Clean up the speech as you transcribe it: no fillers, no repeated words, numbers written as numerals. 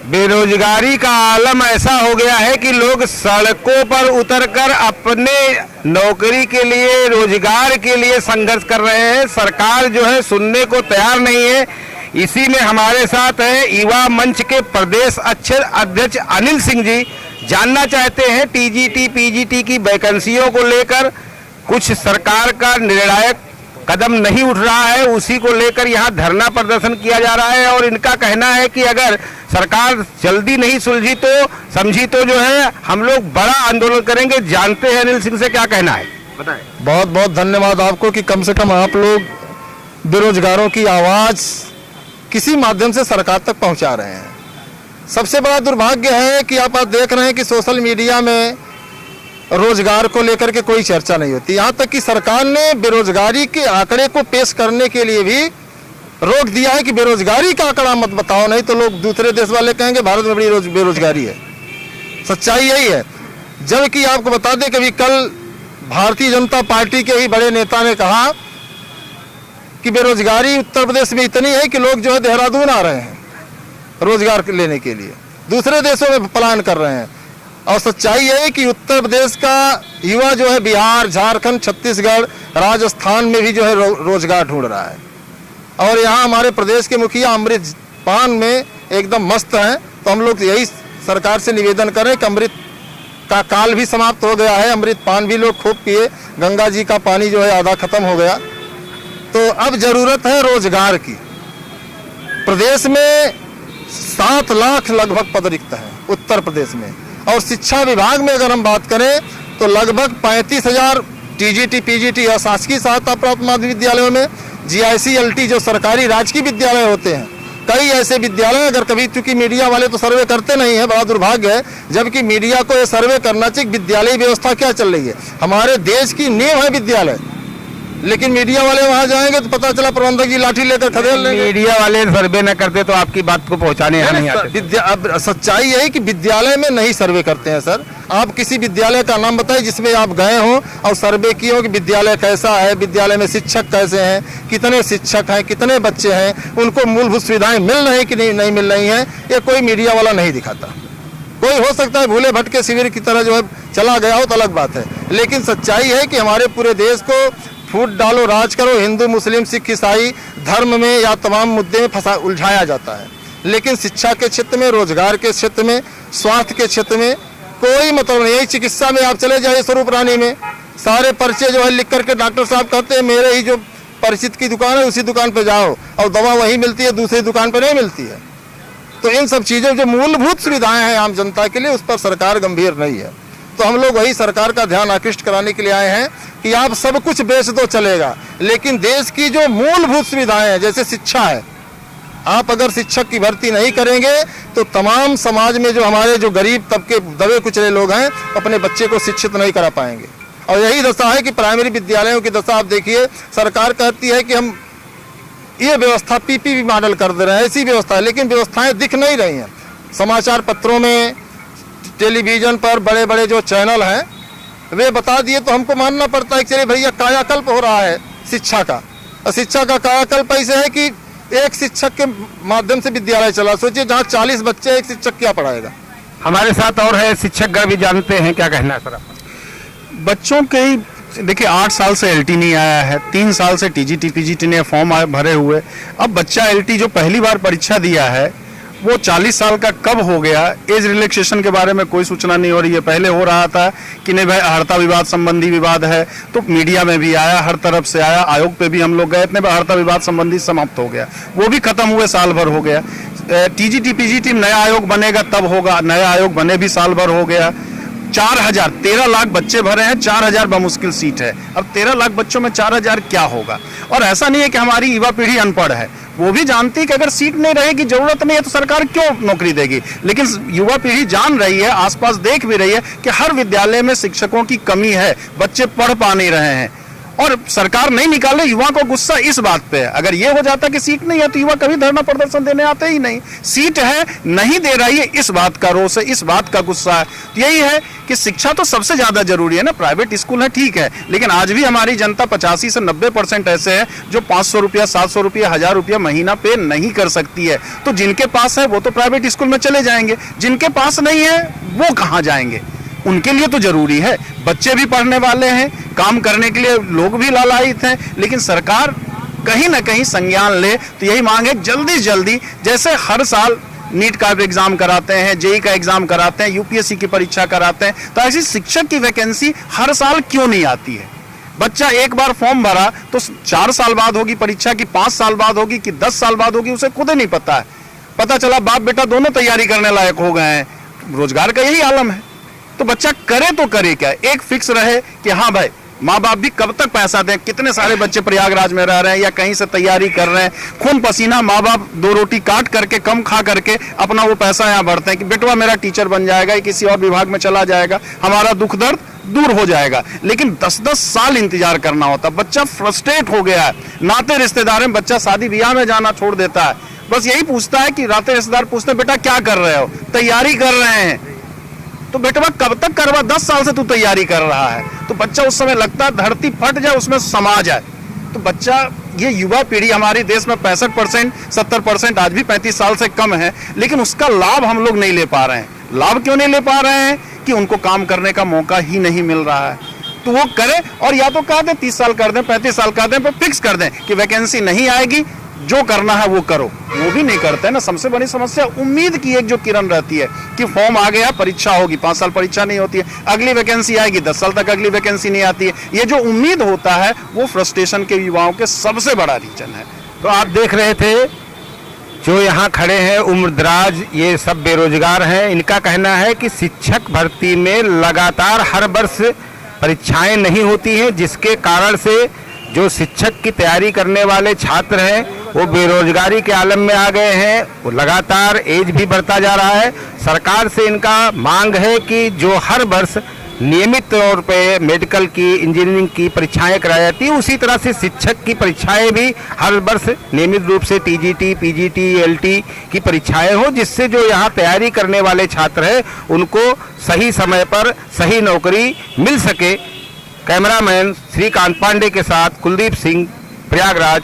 बेरोजगारी का आलम ऐसा हो गया है कि लोग सड़कों पर उतरकर अपने नौकरी के लिए, रोजगार के लिए संघर्ष कर रहे हैं। सरकार जो है सुनने को तैयार नहीं है। इसी में हमारे साथ है युवा मंच के प्रदेश अध्यक्ष अनिल सिंह जी। जानना चाहते हैं टीजीटी पीजीटी की वैकेंसियों को लेकर कुछ सरकार का निर्णायक कदम नहीं उठ रहा है, उसी को लेकर यहाँ धरना प्रदर्शन किया जा रहा है। और इनका कहना है कि अगर सरकार जल्दी नहीं सुलझी तो समझी तो जो है हम लोग बड़ा आंदोलन करेंगे। जानते हैं अनिल सिंह से क्या कहना है, बताएं। बहुत बहुत धन्यवाद आपको कि कम से कम आप लोग बेरोजगारों की आवाज़ किसी माध्यम से सरकार तक पहुंचा रहे हैं। सबसे बड़ा दुर्भाग्य है कि आप देख रहे हैं कि सोशल मीडिया में रोजगार को लेकर के कोई चर्चा नहीं होती। यहाँ तक कि सरकार ने बेरोजगारी के आंकड़े को पेश करने के लिए भी रोक दिया है कि बेरोजगारी का आंकड़ा मत बताओ, नहीं तो लोग दूसरे देश वाले कहेंगे भारत में बड़ी बेरोजगारी है। सच्चाई यही है। जबकि आपको बता दें कि कल भारतीय जनता पार्टी के ही बड़े नेता ने कहा कि बेरोजगारी उत्तर प्रदेश में इतनी है कि लोग जो है देहरादून आ रहे हैं रोजगार लेने के लिए, दूसरे देशों में पलायन कर रहे हैं। और सच्चाई है कि उत्तर प्रदेश का युवा जो है बिहार, झारखंड, छत्तीसगढ़, राजस्थान में भी जो है रोजगार ढूंढ रहा है। और यहाँ हमारे प्रदेश के मुखिया अमृत पान में एकदम मस्त हैं। तो हम लोग यही सरकार से निवेदन करें कि अमृत का काल भी समाप्त हो गया है, अमृत पान भी लोग खूब पिए, गंगा जी का पानी जो है आधा खत्म हो गया। तो अब जरूरत है रोजगार की। प्रदेश में 7 लाख लगभग पद रिक्त हैं उत्तर प्रदेश में। और शिक्षा विभाग में अगर हम बात करें तो लगभग 35,000 टीजीटी पीजीटी अशासकीय सहायता प्राप्त माध्यमिक विद्यालयों में, जीआईसी एलटी जो सरकारी राजकीय विद्यालय होते हैं, कई ऐसे विद्यालय अगर कभी, चूंकि मीडिया वाले तो सर्वे करते नहीं है, बड़ा दुर्भाग्य है। जबकि मीडिया को ये सर्वे करना चाहिए विद्यालय व्यवस्था क्या चल रही है। हमारे देश की नींव है विद्यालय, लेकिन मीडिया वाले वहां जाएंगे तो पता चला प्रबंधक जी लाठी लेकर खदेड़ लेंगे। मीडिया वाले सर्वे न करते तो आपकी बात को पहुंचाने नहीं आते। अब सच्चाई यही कि विद्यालय में नहीं सर्वे करते हैं सर। आप किसी विद्यालय का नाम बताइए जिसमें आप गए हो और सर्वे किए हो कि विद्यालय कैसा है, विद्यालय में शिक्षक कैसे हैं, कितने शिक्षक हैं, कितने बच्चे हैं, उनको मूलभूत सुविधाएं मिल रही कि नहीं मिल रही हैं, ये कोई मीडिया वाला नहीं दिखाता। कोई हो सकता है भूले भटके शिविर की तरह जो है चला गया हो तो अलग बात है, लेकिन सच्चाई है कि हमारे पूरे देश को फूट डालो राज करो, हिंदू मुस्लिम सिख ईसाई धर्म में या तमाम मुद्दे में उलझाया जाता है। लेकिन शिक्षा के क्षेत्र में, रोजगार के क्षेत्र में, स्वास्थ्य के क्षेत्र में कोई मतलब नहीं। चिकित्सा में आप चले जाइए स्वरूप रानी में, सारे पर्चे जो है लिख करके डॉक्टर साहब कहते हैं मेरे ही जो परिचित की दुकान है उसी दुकान पर जाओ, और दवा वहीं मिलती है, दूसरी दुकान पर नहीं मिलती है। तो इन सब चीज़ों जो मूलभूत सुविधाएं हैं आम जनता के लिए, उस पर सरकार गंभीर नहीं है। तो हम लोग वही सरकार का ध्यान आकृष्ट कराने के लिए आए हैं कि आप सब कुछ बेच दो चलेगा, लेकिन देश की जो मूलभूत सुविधाएं हैं जैसे शिक्षा है, आप अगर शिक्षक की भर्ती नहीं करेंगे तो तमाम समाज में जो हमारे जो गरीब तबके दबे कुचले लोग हैं अपने बच्चे को शिक्षित नहीं करा पाएंगे। और यही दशा है कि प्राइमरी विद्यालयों की दशा आप देखिए, सरकार कहती है कि हम ये व्यवस्था पीपीपी मॉडल कर दे रहे हैं, ऐसी व्यवस्था है, लेकिन व्यवस्थाएं दिख नहीं रही हैं। समाचार पत्रों में, टेलीविजन पर बड़े बड़े जो चैनल हैं वे बता दिए तो हमको मानना पड़ता है कि चलिए भैया कायाकल्प हो रहा है शिक्षा का। और शिक्षा का कायाकल्प ऐसे है कि एक शिक्षक के माध्यम से विद्यालय चला। सोचिए जहाँ 40 बच्चे, एक शिक्षक क्या पढ़ाएगा। हमारे साथ और है शिक्षकगण भी, जानते हैं क्या कहना है सर आपका। बच्चों के ही देखिए 8 साल से एलटी नहीं आया है, 3 साल से टीजीटी पीजीटी ने फॉर्म भरे हुए। अब बच्चा एलटी जो पहली बार परीक्षा दिया है वो 40 साल का कब हो गया, एज रिलैक्सेशन के बारे में कोई सूचना नहीं हो रही है। पहले हो रहा था कि नहीं भाई हड़ता विवाद संबंधी विवाद है, तो मीडिया में भी आया, हर तरफ से आया, आयोग पे भी हम लोग गए, इतने हड़ता विवाद संबंधी समाप्त हो गया, वो भी खत्म हुए, साल भर हो गया। टीजीटी पीजीटी नया आयोग बनेगा तब होगा, नया आयोग बने भी साल भर हो गया। 13 लाख बच्चे भरे हैं, 4000 बमुश्किल सीट है। अब 13 लाख बच्चों में 4000 क्या होगा। और ऐसा नहीं है कि हमारी युवा पीढ़ी अनपढ़ है, वो भी जानती है कि अगर सीट नहीं रहेगी, जरूरत नहीं है तो सरकार क्यों नौकरी देगी। लेकिन युवा पीढ़ी जान रही है, आसपास देख भी रही है कि हर विद्यालय में शिक्षकों की कमी है, बच्चे पढ़ पा नहीं रहे हैं। और सरकार नहीं निकाले, युवा को गुस्सा इस बात पे है। अगर ये हो जाता कि सीट नहीं है तो युवा कभी धरना प्रदर्शन देने आते ही नहीं। सीट है, नहीं दे रही है, इस बात का रोष है, इस बात का गुस्सा है। तो यही है कि शिक्षा तो सबसे ज्यादा जरूरी है ना। प्राइवेट स्कूल है ठीक है, लेकिन आज भी हमारी जनता 85 से 90% ऐसे है जो 500 रुपया, 700 रुपया, 1000 रुपया महीना पे नहीं कर सकती है। तो जिनके पास है वो तो प्राइवेट स्कूल में चले जाएंगे, जिनके पास नहीं है वो कहाँ जाएंगे? उनके लिए तो जरूरी है। बच्चे भी पढ़ने वाले हैं, काम करने के लिए लोग भी लालायित हैं, लेकिन सरकार कहीं ना कहीं संज्ञान ले। तो यही मांग है जल्दी से जल्दी, जैसे हर साल नीट का एग्जाम कराते हैं, जेई का एग्जाम कराते हैं, यूपीएससी की परीक्षा कराते हैं, तो ऐसी शिक्षक की वैकेंसी हर साल क्यों नहीं आती है? बच्चा एक बार फॉर्म भरा तो 4 साल बाद होगी परीक्षा की, 5 साल बाद होगी कि 10 साल बाद होगी, उसे खुद ही नहीं पता है। पता चला बाप बेटा दोनों तैयारी करने लायक हो गए हैं। रोजगार का यही आलम है। तो बच्चा करे तो करे क्या? एक फिक्स रहे कि हाँ भाई, माँ बाप भी कब तक पैसा दें? कितने सारे बच्चे प्रयागराज में रह रहे हैं या कहीं से तैयारी कर रहे हैं, खून पसीना, माँ बाप 2 रोटी काट करके, कम खा करके अपना वो पैसा यहाँ भरते हैं कि बेटवा मेरा टीचर बन जाएगा या किसी और विभाग में चला जाएगा, हमारा दुख दर्द दूर हो जाएगा। लेकिन 10-10 साल इंतजार करना होता। बच्चा फ्रस्ट्रेट हो गया है। नाते रिश्तेदार में बच्चा शादी ब्याह में जाना छोड़ देता है, बस यही पूछता है कि नाते रिश्तेदार पूछते बेटा क्या कर रहे हो? तैयारी कर रहे हैं। तो बेटा कब तक करवा? 10 साल से तू तैयारी कर रहा है। तो बच्चा उस समय लगता है धरती फट जाए, उसमें समा जाए। तो बच्चा, ये युवा पीढ़ी हमारे देश में 65%, 70% आज भी 35 साल से कम है, लेकिन उसका लाभ हम लोग नहीं ले पा रहे हैं। लाभ क्यों नहीं ले पा रहे हैं? कि उनको काम करने का मौका ही नहीं मिल रहा है। तो वो करे, और या तो कह दें 30 साल कर दें, 35 साल कर दें, पर फिक्स कर दें कि वैकेंसी नहीं आएगी, जो करना है वो करो। वो भी नहीं करते ना। सबसे बड़ी समस्या उम्मीद की एक जो किरण रहती है कि फॉर्म आ गया, परीक्षा होगी, 5 साल परीक्षा नहीं होती है, अगली वैकेंसी आएगी, 10 साल तक अगली वैकेंसी नहीं आती है। ये जो उम्मीद होता है वो फ्रस्ट्रेशन के युवाओं के सबसे बड़ा रीजन है। तो आप देख रहे थे जो यहाँ खड़े हैं उम्रदराज, ये सब बेरोजगार हैं। इनका कहना है कि शिक्षक भर्ती में लगातार हर वर्ष परीक्षाएं नहीं होती हैं, जिसके कारण से जो शिक्षक की तैयारी करने वाले छात्र हैं वो बेरोजगारी के आलम में आ गए हैं। वो लगातार एज भी बढ़ता जा रहा है। सरकार से इनका मांग है कि जो हर वर्ष नियमित तौर पे मेडिकल की, इंजीनियरिंग की परीक्षाएं कराई जाती है, उसी तरह से शिक्षक की परीक्षाएं भी हर वर्ष नियमित रूप से टीजीटी, पीजीटी, एलटी की परीक्षाएं हो, जिससे जो यहाँ तैयारी करने वाले छात्र हैं उनको सही समय पर सही नौकरी मिल सके। कैमरामैन श्रीकांत पांडे के साथ कुलदीप सिंह, प्रयागराज।